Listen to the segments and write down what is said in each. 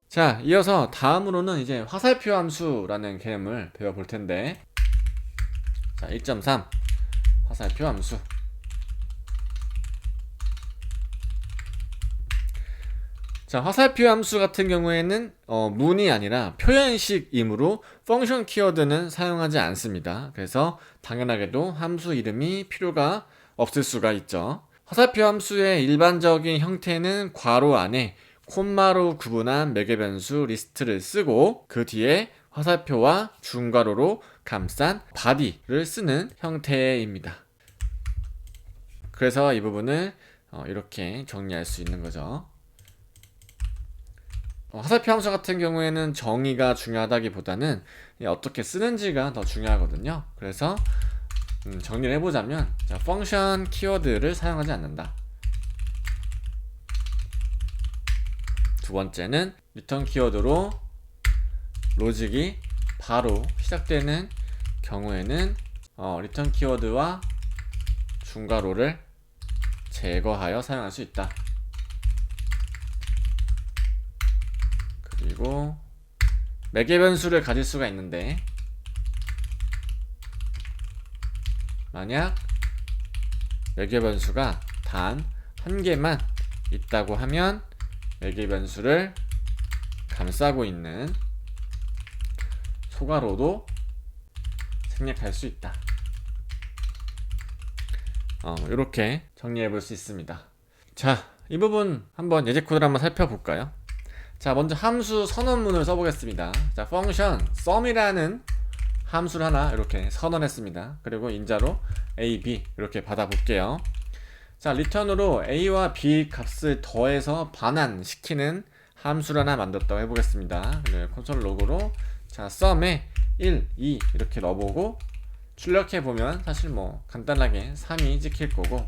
자, 이어서 다음으로는 이제 화살표 함수라는 개념을 배워볼 텐데, 자, 1.3 화살표 함수. 자, 화살표 함수 같은 경우에는 문이 아니라 표현식이므로 펑션 키워드는 사용하지 않습니다. 그래서 당연하게도 함수 이름이 필요가 없을 수가 있죠. 화살표 함수의 일반적인 형태는 괄호 안에 콤마로 구분한 매개변수 리스트를 쓰고 그 뒤에 화살표와 중괄호로 감싼 body를 쓰는 형태입니다. 그래서 이 부분을 이렇게 정리할 수 있는 거죠. 화살표 함수 같은 경우에는 정의가 중요하다기보다는 어떻게 쓰는지가 더 중요하거든요. 그래서 정리를 해보자면, 자, 펑션 키워드를 사용하지 않는다. 두 번째는 리턴 키워드로 로직이 바로 시작되는 경우에는 리턴 키워드와 중괄호를 제거하여 사용할 수 있다. 그리고 매개변수를 가질 수가 있는데, 만약 매개변수가 단 한 개만 있다고 하면 매개변수를 감싸고 있는 소괄호도 생략할 수 있다. 이렇게 정리해 볼 수 있습니다. 자, 이 부분 한번 예제 코드를 한번 살펴볼까요? 자, 먼저 함수 선언문을 써보겠습니다. 자, 펑션 sum이라는 함수를 하나 이렇게 선언했습니다. 그리고 인자로 a, b 이렇게 받아볼게요. 자, 리턴으로 a와 b 값을 더해서 반환시키는 함수를 하나 만들었다고 해보겠습니다. 콘솔 로그로 자, sum에 1, 2 이렇게 넣어보고 출력해보면 사실 뭐 간단하게 3이 찍힐 거고,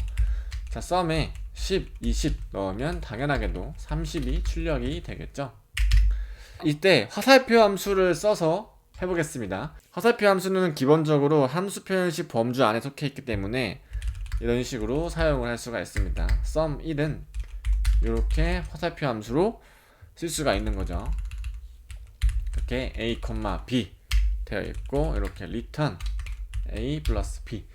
자, sum에 10, 20 넣으면 당연하게도 30이 출력이 되겠죠. 이때 화살표 함수를 써서 해보겠습니다. 화살표 함수는 기본적으로 함수 표현식 범주 안에 속해 있기 때문에 이런 식으로 사용을 할 수가 있습니다. sum1은 이렇게 화살표 함수로 쓸 수가 있는 거죠. 이렇게 a, b 되어 있고, 이렇게 return a 플러스 b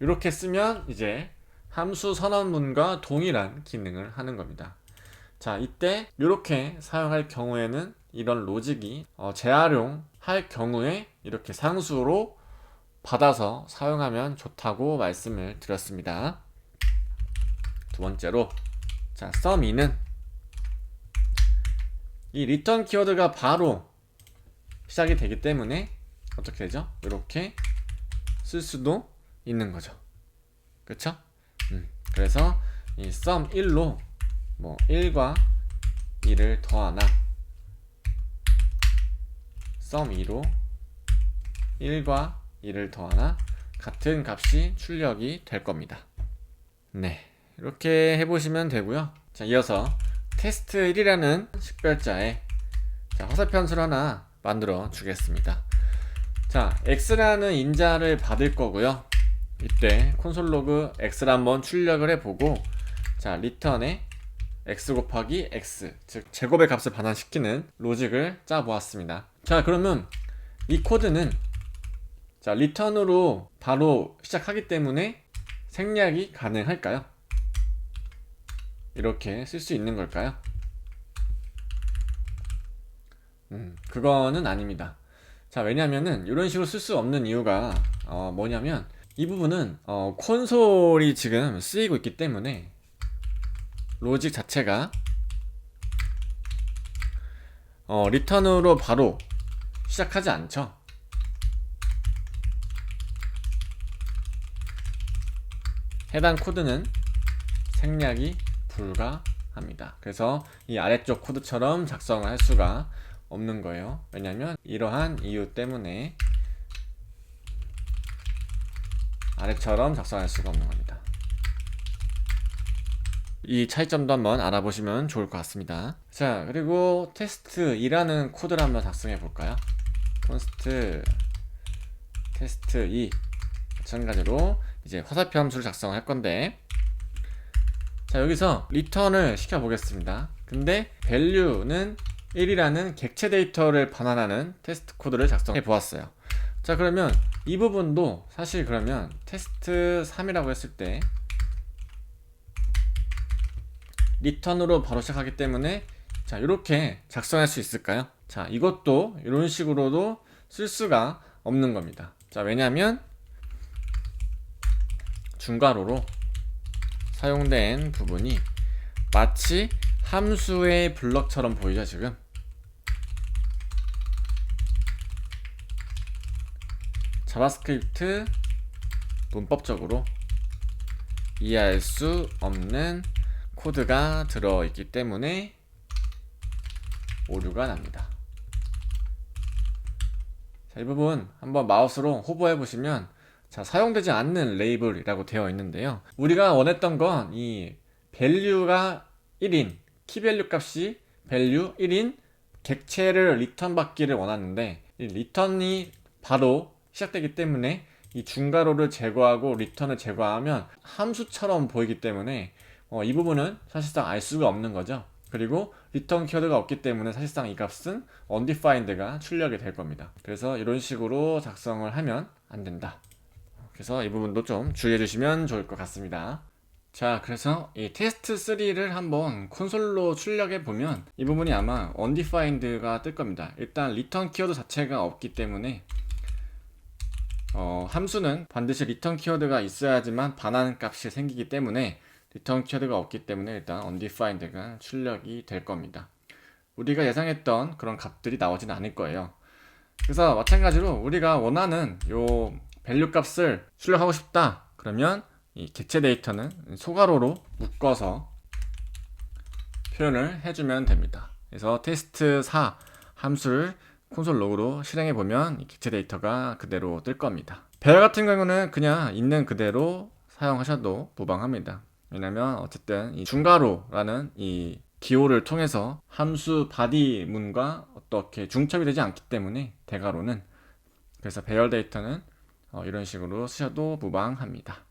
이렇게 쓰면 이제 함수 선언문과 동일한 기능을 하는 겁니다. 자, 이때 이렇게 사용할 경우에는 이런 로직이 재활용할 경우에 이렇게 상수로 받아서 사용하면 좋다고 말씀을 드렸습니다. 두 번째로, 자, sum2는 이 return 키워드가 바로 시작이 되기 때문에 어떻게 되죠? 이렇게 쓸 수도 있는 거죠. 그쵸? 그래서 이 sum1로 뭐 1과 2를 더하나, sum2로 1과 2를 더하나 같은 값이 출력이 될 겁니다. 네, 이렇게 해보시면 되고요. 자, 이어서 test1이라는 식별자에 화살표 함수를 하나 만들어 주겠습니다. 자, x라는 인자를 받을 거고요. 이때 콘솔 로그 x를 한번 출력을 해보고, 자, 리턴에 x 곱하기 x, 즉 제곱의 값을 반환시키는 로직을 짜보았습니다. 자, 그러면 이 코드는 자, 리턴으로 바로 시작하기 때문에 생략이 가능할까요? 이렇게 쓸 수 있는 걸까요? 그거는 아닙니다. 자, 왜냐면은 이런 식으로 쓸 수 없는 이유가 뭐냐면, 이 부분은 콘솔이 지금 쓰이고 있기 때문에 로직 자체가 리턴으로 바로 시작하지 않죠. 해당 코드는 생략이 불가합니다. 그래서 이 아래쪽 코드처럼 작성을 할 수가 없는 거예요. 왜냐면 이러한 이유 때문에 아래처럼 작성할 수가 없는 겁니다. 이 차이점도 한번 알아보시면 좋을 것 같습니다. 자, 그리고 test2라는 코드를 한번 작성해 볼까요? const test2 마찬가지로 이제 화살표 함수를 작성할 건데, 자, 여기서 리턴을 시켜보겠습니다. 근데 value는 1이라는 객체 데이터를 반환하는 테스트 코드를 작성해 보았어요. 자, 그러면 이 부분도 사실 그러면 테스트 3이라고 했을 때 리턴으로 바로 시작하기 때문에 자, 이렇게 작성할 수 있을까요? 자, 이것도 이런 식으로도 쓸 수가 없는 겁니다. 자, 왜냐하면 중괄호로 사용된 부분이 마치 함수의 블럭처럼 보이죠, 지금? 자바스크립트 문법적으로 이해할 수 없는 코드가 들어있기 때문에 오류가 납니다. 자, 이 부분 한번 마우스로 호버해 보시면 자, 사용되지 않는 레이블이라고 되어 있는데요. 우리가 원했던 건 이 value가 1인 키밸류 값이 value 1인 객체를 리턴 받기를 원하는데 이 리턴이 바로 시작되기 때문에 이 중괄호를 제거하고 리턴을 제거하면 함수처럼 보이기 때문에 이 부분은 사실상 알 수가 없는 거죠. 그리고 리턴 키워드가 없기 때문에 사실상 이 값은 undefined가 출력이 될 겁니다. 그래서 이런 식으로 작성을 하면 안 된다. 그래서 이 부분도 좀 주의해 주시면 좋을 것 같습니다. 자, 그래서 이 테스트 3를 한번 콘솔로 출력해 보면 이 부분이 아마 undefined가 뜰 겁니다. 일단 리턴 키워드 자체가 없기 때문에 함수는 반드시 리턴 키워드가 있어야지만 반환 값이 생기기 때문에 리턴 키워드가 없기 때문에 일단 undefined가 출력이 될 겁니다. 우리가 예상했던 그런 값들이 나오진 않을 거예요. 그래서 마찬가지로 우리가 원하는 요 value 값을 출력하고 싶다 그러면 이 객체 데이터는 소괄호로 묶어서 표현을 해주면 됩니다. 그래서 테스트 4 함수를 콘솔 로그로 실행해 보면 이 객체 데이터가 그대로 뜰 겁니다. 배열 같은 경우는 그냥 있는 그대로 사용하셔도 무방합니다. 왜냐면 어쨌든 이 중괄호라는 이 기호를 통해서 함수 바디문과 어떻게 중첩이 되지 않기 때문에 대괄호는 그래서 배열 데이터는 이런 식으로 쓰셔도 무방합니다.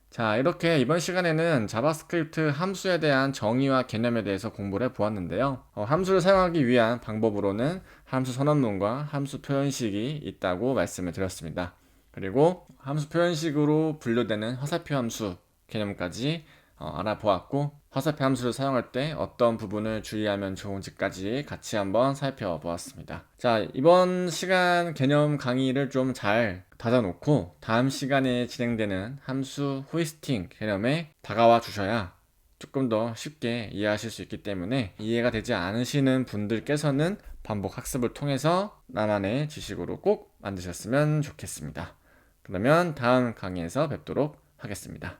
자, 이렇게 이번 시간에는 자바스크립트 함수에 대한 정의와 개념에 대해서 공부를 해보았는데요. 함수를 사용하기 위한 방법으로는 함수 선언문과 함수 표현식이 있다고 말씀을 드렸습니다. 그리고 함수 표현식으로 분류되는 화살표 함수 개념까지 알아보았고 화살표 함수를 사용할 때 어떤 부분을 주의하면 좋은지까지 같이 한번 살펴보았습니다. 자, 이번 시간 개념 강의를 좀 잘 다져놓고 다음 시간에 진행되는 함수 호이스팅 개념에 다가와 주셔야 조금 더 쉽게 이해하실 수 있기 때문에 이해가 되지 않으시는 분들께서는 반복 학습을 통해서 나만의 지식으로 꼭 만드셨으면 좋겠습니다. 그러면 다음 강의에서 뵙도록 하겠습니다.